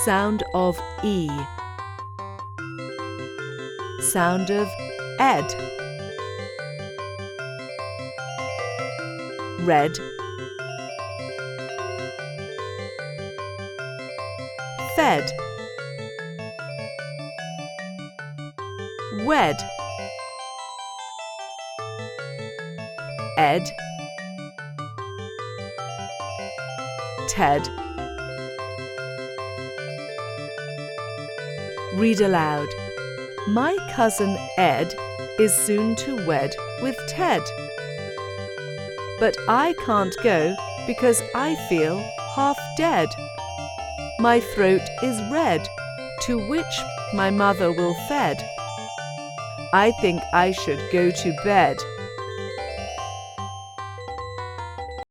Sound of E. Sound of Ed. Red. Fed. Wed. Ed. Ted. Read aloud. My cousin Ed is soon to wed with Ted. But I can't go because I feel half dead. My throat is red, to which my mother will fed. I think I should go to bed.